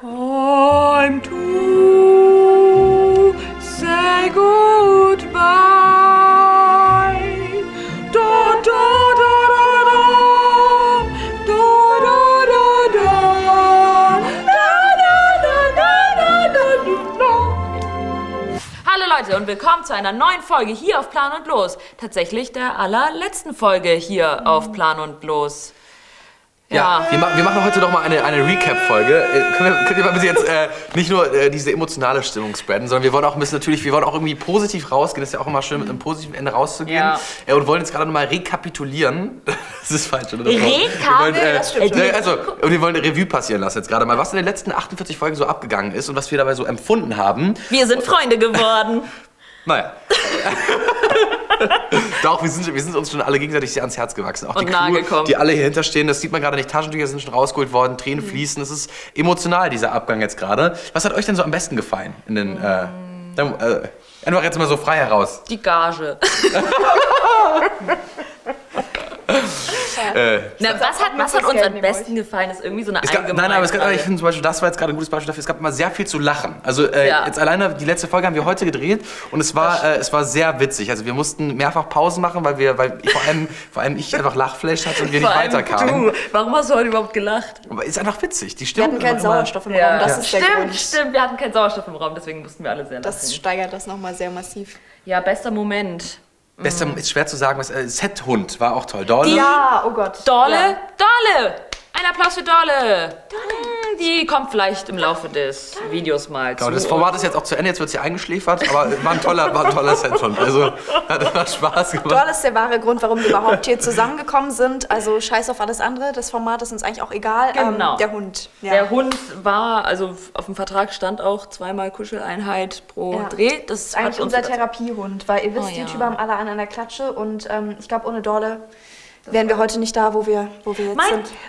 Time to say goodbye. Da, da, da, da, da. Da, da, da, da. Hallo Leute und willkommen zu einer neuen Folge hier auf Plan und Los. Tatsächlich der allerletzten Folge hier auf Plan und Los. Ja, wir machen heute doch mal eine Recap-Folge. Könnt ihr mal bitte jetzt nicht nur diese emotionale Stimmung spreaden, sondern wir wollen auch ein bisschen wir wollen auch irgendwie positiv rausgehen. Das ist ja auch immer schön, mit einem positiven Ende rauszugehen. Ja. Und wollen jetzt gerade nochmal rekapitulieren. Das ist falsch, oder? Und wir wollen eine Revue passieren lassen jetzt gerade mal, was in den letzten 48 Folgen so abgegangen ist und was wir dabei so empfunden haben. Wir sind Freunde geworden. Naja. Doch, wir sind uns schon alle gegenseitig sehr ans Herz gewachsen. Auch und die Crew, gekommen. Die alle hier hinterstehen, das sieht man gerade nicht. Taschentücher sind schon rausgeholt worden, Tränen fließen. Es ist emotional, dieser Abgang jetzt gerade. Was hat euch denn so am besten gefallen? Einfach jetzt mal so frei heraus. Die Gage. Was hat uns am besten gefallen, ist irgendwie so eine allgemeine ich finde zum Beispiel, das war jetzt gerade ein gutes Beispiel dafür, es gab immer sehr viel zu lachen. Also jetzt alleine, die letzte Folge haben wir heute gedreht und es war sehr witzig. Also wir mussten mehrfach Pausen machen, weil vor allem ich einfach Lachflash hatte und wir nicht weiterkamen. Du, warum hast du heute überhaupt gelacht? Aber ist einfach witzig. Die Stimmung. Wir hatten keinen Sauerstoff im Raum, das ist der Grund. Stimmt, wir hatten keinen Sauerstoff im Raum, deswegen mussten wir alle sehr lachen. Das steigert das nochmal sehr massiv. Ja, bester Moment. Bester, ist schwer zu sagen, Set-Hund war auch toll. Dolle? Ja, oh Gott. Dolle? Ja. Dolle! Ein Applaus für Dolle! Die kommt vielleicht im Laufe des Videos mal zu. Das Format ist jetzt auch zu Ende, jetzt wird sie eingeschläfert, aber war ein toller Set-Hund. Also hat immer Spaß gemacht. Dolle ist der wahre Grund, warum wir überhaupt hier zusammengekommen sind. Also scheiß auf alles andere, das Format ist uns eigentlich auch egal. Genau. Der Hund. Ja. Der Hund war, also auf dem Vertrag stand auch 2-mal Kuscheleinheit pro Dreh. Das ist eigentlich unser Therapiehund, weil ihr wisst, die Typen haben alle einen an der Klatsche und ich glaube, ohne Dolle wären wir heute nicht da, wo wir jetzt sind.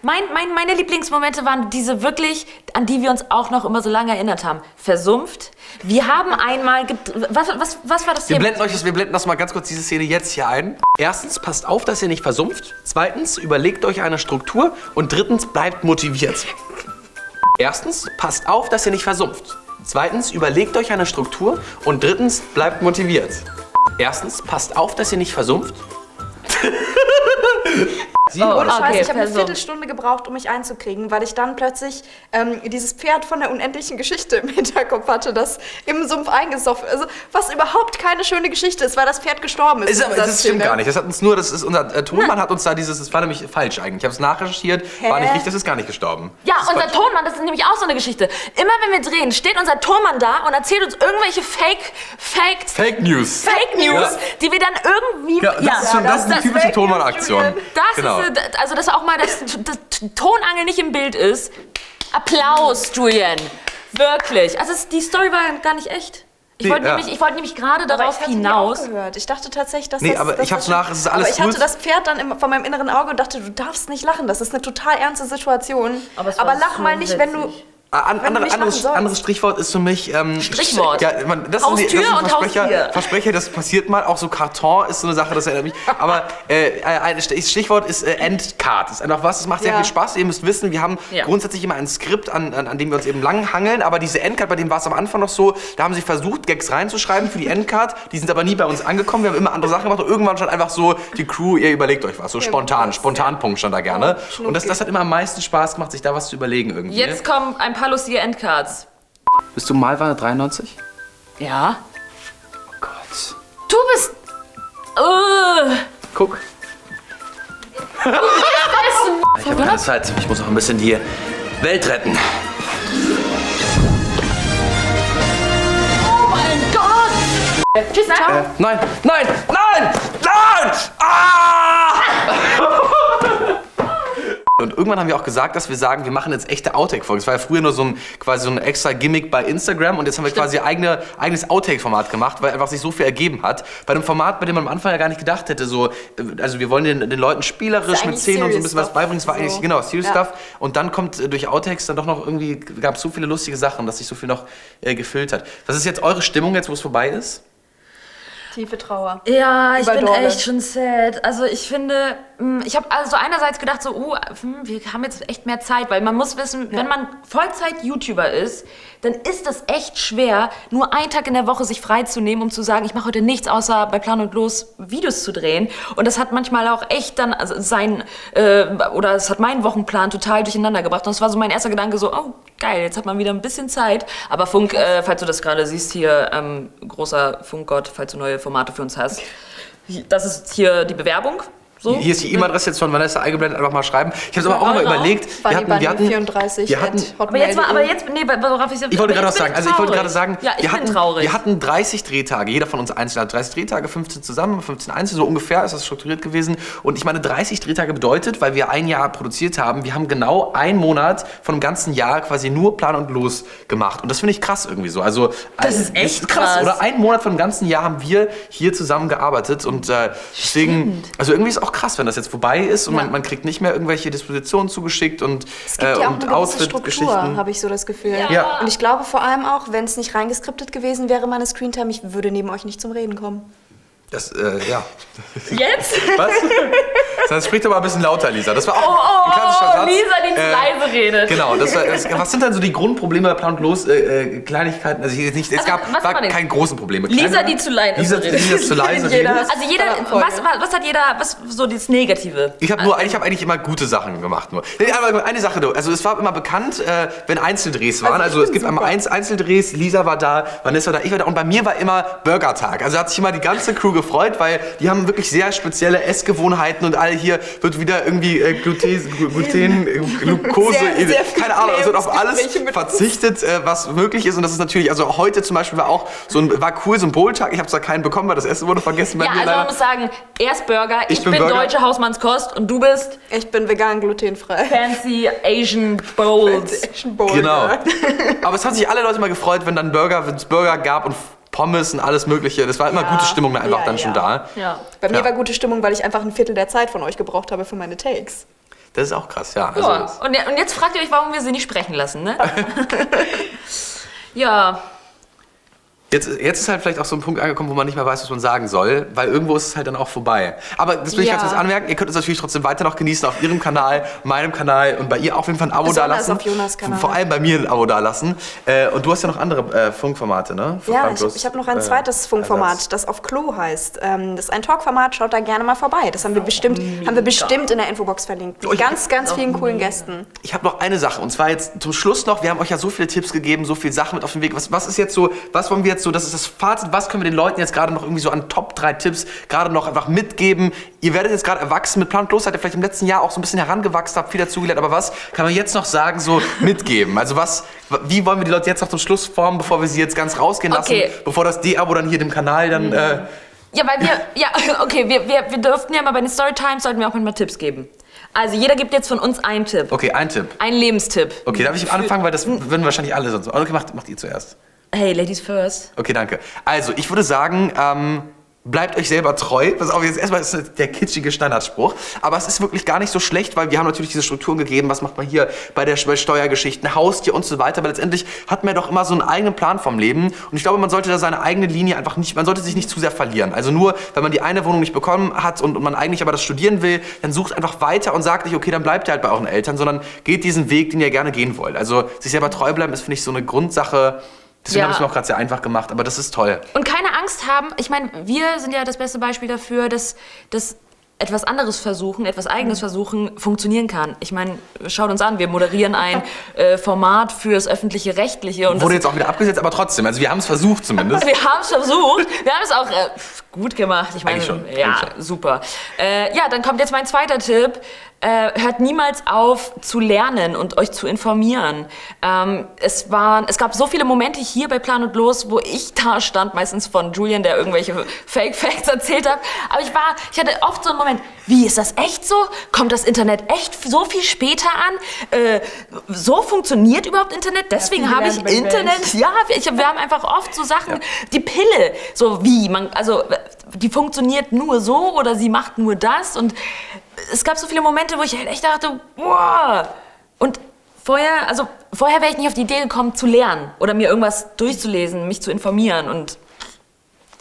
Meine Lieblingsmomente waren diese wirklich, an die wir uns auch noch immer so lange erinnert haben. Versumpft. Wir haben einmal... Was war das hier? Wir blenden das mal ganz kurz, diese Szene jetzt hier ein. Erstens, passt auf, dass ihr nicht versumpft. Zweitens, überlegt euch eine Struktur. Und drittens, bleibt motiviert. Erstens, passt auf, dass ihr nicht versumpft. Zweitens, überlegt euch eine Struktur. Und drittens, bleibt motiviert. Erstens, passt auf, dass ihr nicht versumpft. Ohne Scheiß, ich habe eine Viertelstunde gebraucht, um mich einzukriegen, weil ich dann plötzlich dieses Pferd von der unendlichen Geschichte im Hinterkopf hatte, das im Sumpf eingesoffen ist. Also, was überhaupt keine schöne Geschichte ist, weil das Pferd gestorben ist. Das stimmt gar nicht. Unser Tonmann hat uns da das war nämlich falsch eigentlich. Ich habe es nachrecherchiert, war nicht richtig, das ist gar nicht gestorben. Ja, unser Tonmann, das ist nämlich auch so eine Geschichte. Immer wenn wir drehen, steht unser Tonmann da und erzählt uns irgendwelche Fake News, die wir dann irgendwie... Das ist die typische Tonmann-Aktion. Also, dass auch mal das Tonangel nicht im Bild ist. Applaus, Julian. Wirklich. Also, die Story war gar nicht echt. Ich wollte nämlich gerade darauf hinaus. Ich dachte tatsächlich, dass ich hab's nach, es ist alles gut. Aber ich hatte das Pferd dann vor meinem inneren Auge und dachte, du darfst nicht lachen. Das ist eine total ernste Situation. Aber lach mal nicht, wenn du... Anderes Strichwort ist für mich... Strichwort? Ja, das Haustür ist ein und Haustier. Versprecher, das passiert mal. Auch so Karton ist so eine Sache, das erinnert mich. Aber ein Stichwort ist Endcard. Das ist einfach was, das macht sehr viel Spaß. Ihr müsst wissen, wir haben grundsätzlich immer ein Skript, an dem wir uns eben lang hangeln. Aber diese Endcard, bei dem war es am Anfang noch so, da haben sie versucht, Gags reinzuschreiben für die Endcard. Die sind aber nie bei uns angekommen. Wir haben immer andere Sachen gemacht. Und irgendwann stand einfach so, die Crew, ihr überlegt euch was. So Spontanpunkt stand da gerne. Und das hat immer am meisten Spaß gemacht, sich da was zu überlegen irgendwie. Jetzt kommen ein paar lustige Endcards. Bist du Malwanne 93? Ja. Oh Gott. Du bist... Guck. Ich habe keine Zeit. Ich muss noch ein bisschen die Welt retten. Oh mein Gott! Tschüss, Nein! Ah! Und irgendwann haben wir auch gesagt, dass wir sagen, wir machen jetzt echte Outtake-Folgen. Das war ja früher nur quasi so ein extra Gimmick bei Instagram und jetzt haben wir quasi eigenes Outtake-Format gemacht, weil einfach sich so viel ergeben hat. Bei einem Format, bei dem man am Anfang ja gar nicht gedacht hätte, also wir wollen den Leuten spielerisch mit Szenen und so ein bisschen was beibringen. Das war eigentlich, Serious Stuff. Und dann kommt durch Outtakes dann doch noch irgendwie, gab es so viele lustige Sachen, dass sich so viel noch gefüllt hat. Was ist jetzt eure Stimmung jetzt, wo es vorbei ist? Tiefe Trauer. Ja, ich bin echt schon sad. Also ich finde, ich habe also einerseits gedacht so, wir haben jetzt echt mehr Zeit, weil man muss wissen, wenn man Vollzeit-YouTuber ist, dann ist es echt schwer, nur einen Tag in der Woche sich freizunehmen, um zu sagen, ich mache heute nichts außer bei Plan und Los Videos zu drehen. Und das hat manchmal auch echt dann oder es hat meinen Wochenplan total durcheinander gebracht. Und es war so mein erster Gedanke so, oh geil, jetzt hat man wieder ein bisschen Zeit. Aber Funk, falls du das gerade siehst hier, großer Funkgott, falls du neue Formate für uns hast, das ist hier die Bewerbung. So? Hier ist die E-Mail-Adresse jetzt von Vanessa eingeblendet, einfach mal schreiben. Ich habe es aber auch mal überlegt. Wir hatten 34. Aber jetzt worauf ich wollte gerade was sagen. Also ich wollte gerade sagen, ja, wir hatten 30 Drehtage. Jeder von uns einzeln hat 30 Drehtage, 15 zusammen, 15 einzeln. So ungefähr ist das strukturiert gewesen. Und ich meine, 30 Drehtage bedeutet, weil wir ein Jahr produziert haben, wir haben genau einen Monat von einem ganzen Jahr quasi nur Plan und Los gemacht. Und das finde ich krass irgendwie so. Also, das ist echt krass. Oder einen Monat von einem ganzen Jahr haben wir hier zusammen gearbeitet. Und deswegen, also irgendwie ist auch krass, wenn das jetzt vorbei ist und man kriegt nicht mehr irgendwelche Dispositionen zugeschickt und es gibt ja auch eine gewisse Struktur, habe ich so das Gefühl. Ja. Und ich glaube vor allem auch, wenn es nicht reingeskriptet gewesen wäre, meine Screentime, ich würde neben euch nicht zum Reden kommen. Das, ja. Jetzt? Was? Das spricht aber ein bisschen lauter, Lisa. Das war auch ein klassischer Satz. Lisa, die zu leise redet. Genau. Was sind dann so die Grundprobleme bei Plan und Los? Kleinigkeiten? Also es war keine großen Probleme. Lisa, die zu leise redet. Lisa zu leise redet. Also was hat jeder, was so das Negative? Ich habe eigentlich immer gute Sachen gemacht. Nur. Aber eine Sache, also es war immer bekannt, wenn Einzeldrehs waren. Also es gibt einmal Einzeldrehs, Lisa war da, Vanessa war da, ich war da und bei mir war immer Burgertag. Also hat sich immer die ganze Crew gefreut, weil die haben wirklich sehr spezielle Essgewohnheiten und alle hier wird wieder irgendwie Gluten, Glucose, keine Ahnung, es wird auf alles verzichtet, was möglich ist und das ist natürlich, also heute zum Beispiel war cool, so ein Bowl-Tag, ich habe zwar keinen bekommen, weil das Essen wurde vergessen bei mir also man muss sagen, erst Burger, ich bin deutsche Hausmannskost und du bist? Ich bin vegan, glutenfrei. Fancy Asian Bowls. Genau. Aber es haben sich alle Leute mal gefreut, wenn es Burger gab und Pommes und alles Mögliche. Das war immer gute Stimmung einfach dann schon da. Ja. Bei mir war gute Stimmung, weil ich einfach ein Viertel der Zeit von euch gebraucht habe für meine Takes. Das ist auch krass, ja. Und jetzt fragt ihr euch, warum wir sie nicht sprechen lassen, ne? Ja. Jetzt ist halt vielleicht auch so ein Punkt angekommen, wo man nicht mehr weiß, was man sagen soll, weil irgendwo ist es halt dann auch vorbei. Aber das will ich ganz kurz anmerken, ihr könnt uns natürlich trotzdem weiter noch genießen auf ihrem Kanal, meinem Kanal und bei ihr auf jeden Fall ein Abo dalassen. Auf Jonas Kanal. Vor allem bei mir ein Abo dalassen. Und du hast ja noch andere Funkformate, ne? Ich habe noch ein zweites Funkformat, das auf Klo heißt. Das ist ein Talkformat, schaut da gerne mal vorbei. Das haben wir bestimmt in der Infobox verlinkt. Mit ganz vielen coolen Gästen. Ich habe noch eine Sache und zwar jetzt zum Schluss noch, wir haben euch ja so viele Tipps gegeben, so viele Sachen mit auf den Weg. Was ist jetzt so, was wollen wir jetzt so, das ist das Fazit, was können wir den Leuten jetzt gerade noch irgendwie so an Top 3 Tipps gerade noch einfach mitgeben? Ihr werdet jetzt gerade erwachsen mit Plan und Los, seid ihr vielleicht im letzten Jahr auch so ein bisschen herangewachsen, habt viel dazugelernt, aber was kann man jetzt noch sagen, so mitgeben? Also wie wollen wir die Leute jetzt noch zum Schluss formen, bevor wir sie jetzt ganz rausgehen lassen, bevor das D-Abo dann hier dem Kanal dann... Ja, weil wir dürften ja mal bei den Storytimes, sollten wir auch mal Tipps geben. Also jeder gibt jetzt von uns einen Tipp. Okay, einen Tipp. Einen Lebenstipp. Okay, darf ich anfangen, weil das würden wahrscheinlich alle sonst... Okay, macht ihr zuerst. Hey, Ladies first. Okay, danke. Also, ich würde sagen, bleibt euch selber treu. Pass auf, jetzt erstmal ist der kitschige Standardspruch. Aber es ist wirklich gar nicht so schlecht, weil wir haben natürlich diese Strukturen gegeben. Was macht man hier bei Steuergeschichten, Haustier und so weiter. Aber letztendlich hat man ja doch immer so einen eigenen Plan vom Leben. Und ich glaube, man sollte da seine eigene Linie einfach nicht, man sollte sich nicht zu sehr verlieren. Also nur, wenn man die eine Wohnung nicht bekommen hat und man eigentlich aber das studieren will, dann sucht einfach weiter und sagt nicht, okay, dann bleibt ihr halt bei euren Eltern, sondern geht diesen Weg, den ihr gerne gehen wollt. Also sich selber treu bleiben ist, finde ich, so eine Grundsache. Deswegen habe ich es mir auch gerade sehr einfach gemacht, aber das ist toll. Und keine Angst haben, ich meine, wir sind ja das beste Beispiel dafür, dass etwas anderes versuchen, etwas Eigenes versuchen, funktionieren kann. Ich meine, schaut uns an, wir moderieren ein Format fürs öffentliche Rechtliche. Und wurde jetzt auch wieder abgesetzt, aber trotzdem, also wir haben es versucht zumindest. Wir haben es versucht, wir haben es auch gut gemacht. Ich meine, super. Ja, dann kommt jetzt mein zweiter Tipp. Hört niemals auf zu lernen und euch zu informieren. Es gab so viele Momente hier bei Plan und Los, wo ich da stand, meistens von Julian, der irgendwelche Fake Facts erzählt hat. Aber ich hatte oft so einen Moment, wie, ist das echt so? Kommt das Internet echt so viel später an? So funktioniert überhaupt Internet? Deswegen habe ich Internet. Ja, wir haben einfach oft so Sachen, die Pille, so wie, die funktioniert nur so oder sie macht nur das und es gab so viele Momente, wo ich halt echt dachte, wow. Und vorher wäre ich nicht auf die Idee gekommen, zu lernen oder mir irgendwas durchzulesen, mich zu informieren. Und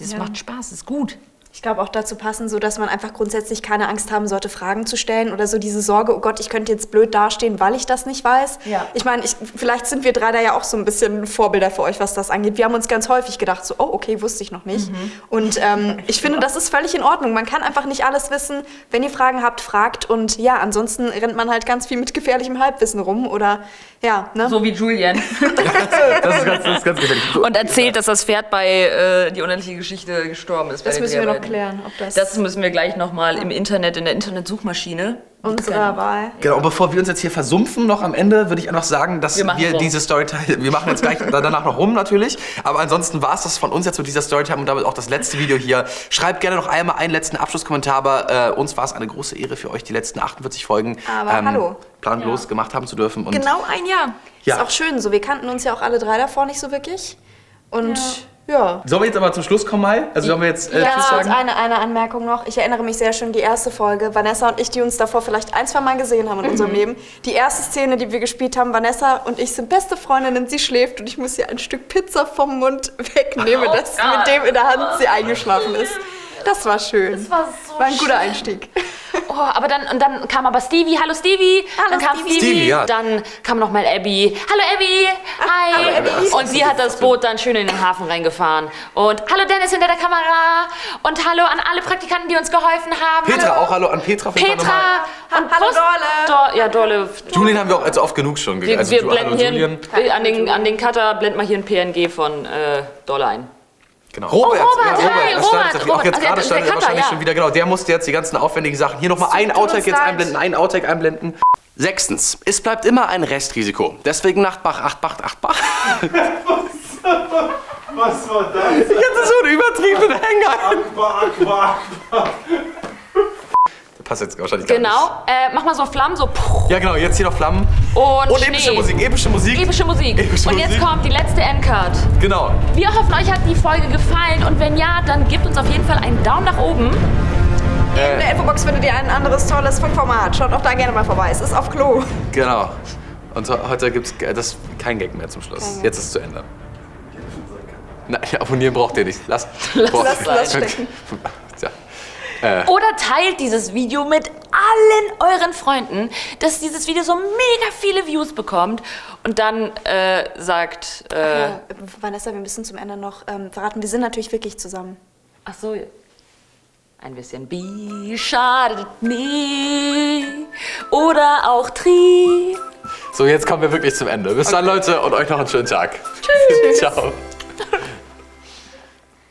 Das macht Spaß, ist gut. Ich glaube auch dazu passen, so dass man einfach grundsätzlich keine Angst haben sollte, Fragen zu stellen oder so diese Sorge, oh Gott, ich könnte jetzt blöd dastehen, weil ich das nicht weiß. Ja. Ich meine, vielleicht sind wir drei da ja auch so ein bisschen Vorbilder für euch, was das angeht. Wir haben uns ganz häufig gedacht, so, oh, okay, wusste ich noch nicht. Und ich finde, das ist völlig in Ordnung. Man kann einfach nicht alles wissen. Wenn ihr Fragen habt, fragt. Und ja, ansonsten rennt man halt ganz viel mit gefährlichem Halbwissen rum oder ja, ne? So wie Julian. Das ist ganz gefährlich. Und erzählt, dass das Pferd bei Die unendliche Geschichte gestorben ist. Das müssen wir noch klären, ob das müssen wir gleich nochmal im Internet, in der Internetsuchmaschine. Unserer Wahl. Genau, und bevor wir uns jetzt hier versumpfen noch am Ende, würde ich einfach sagen, dass wir diese Storytime, wir machen jetzt gleich danach noch rum natürlich, aber ansonsten war es das von uns jetzt mit dieser Storytime und damit auch das letzte Video hier. Schreibt gerne noch einmal einen letzten Abschlusskommentar, aber uns war es eine große Ehre für euch, die letzten 48 Folgen hallo. planlos gemacht haben zu dürfen. Und genau ein Jahr. Ja. Ist auch schön so, wir kannten uns ja auch alle drei davor nicht so wirklich und ja. Sollen wir jetzt aber zum Schluss kommen, Mai? Also sollen wir jetzt Tschüss Ja, sagen? eine Anmerkung noch. Ich erinnere mich sehr schön, die erste Folge, Vanessa und ich, die uns davor vielleicht 1-2 Mal gesehen haben in unserem Leben. Die erste Szene, die wir gespielt haben, Vanessa und ich sind beste Freundinnen, sie schläft und ich muss ihr ein Stück Pizza vom Mund wegnehmen, mit dem in der Hand sie eingeschlafen ist. Das war schön. Das war so ein guter Einstieg. Oh, aber dann kam aber Stevie. Hallo Stevie. Hallo, dann kam Stevie, ja. Dann kam noch mal Abby. Hallo Abby. Hi. Hallo, Abby. Und sie hat das Boot dann schön in den Hafen reingefahren. Und hallo Dennis hinter der Kamera. Und hallo an alle Praktikanten, die uns geholfen haben. Petra, auch hallo an Petra. Petra. Und Hallo Dorle. Ja, Dorle. Julian haben wir auch also oft genug schon. Wir blenden hier an den Cutter blenden wir hier ein PNG von Dorle ein. Genau. Robert, hi, Robert. Auch jetzt gerade stand er wahrscheinlich schon wieder, genau, der musste jetzt die ganzen aufwendigen Sachen. Hier nochmal einen Outtake jetzt einblenden, einen Outtake einblenden. 6. Es bleibt immer ein Restrisiko. Deswegen Nachtbach. Was war das? Ich hatte so einen übertriebenen Hänger. Aqua. Passt jetzt wahrscheinlich gar nicht. Genau. Mach mal so Flammen, so. Ja, genau, jetzt hier noch Flammen. Und epische Musik, epische Musik. Und jetzt kommt die letzte Endcard. Genau. Wir hoffen, euch hat die Folge gefallen und wenn ja, dann gebt uns auf jeden Fall einen Daumen nach oben. In der Infobox findet ihr ein anderes tolles Funkformat. Schaut auch da gerne mal vorbei. Es ist auf Klo. Genau. Und heute gibt es kein Gag mehr zum Schluss. Jetzt ist es zu Ende. Nein, abonnieren braucht ihr nicht. Lass stecken. Ja. Oder teilt dieses Video mit allen euren Freunden, dass dieses Video so mega viele Views bekommt. Und dann sagt... Vanessa, wir müssen zum Ende noch verraten, wir sind natürlich wirklich zusammen. Ach so, ein bisschen Bi schadet nie oder auch Tri. So, jetzt kommen wir wirklich zum Ende. Bis dann, Leute, und euch noch einen schönen Tag. Tschüss. Ciao.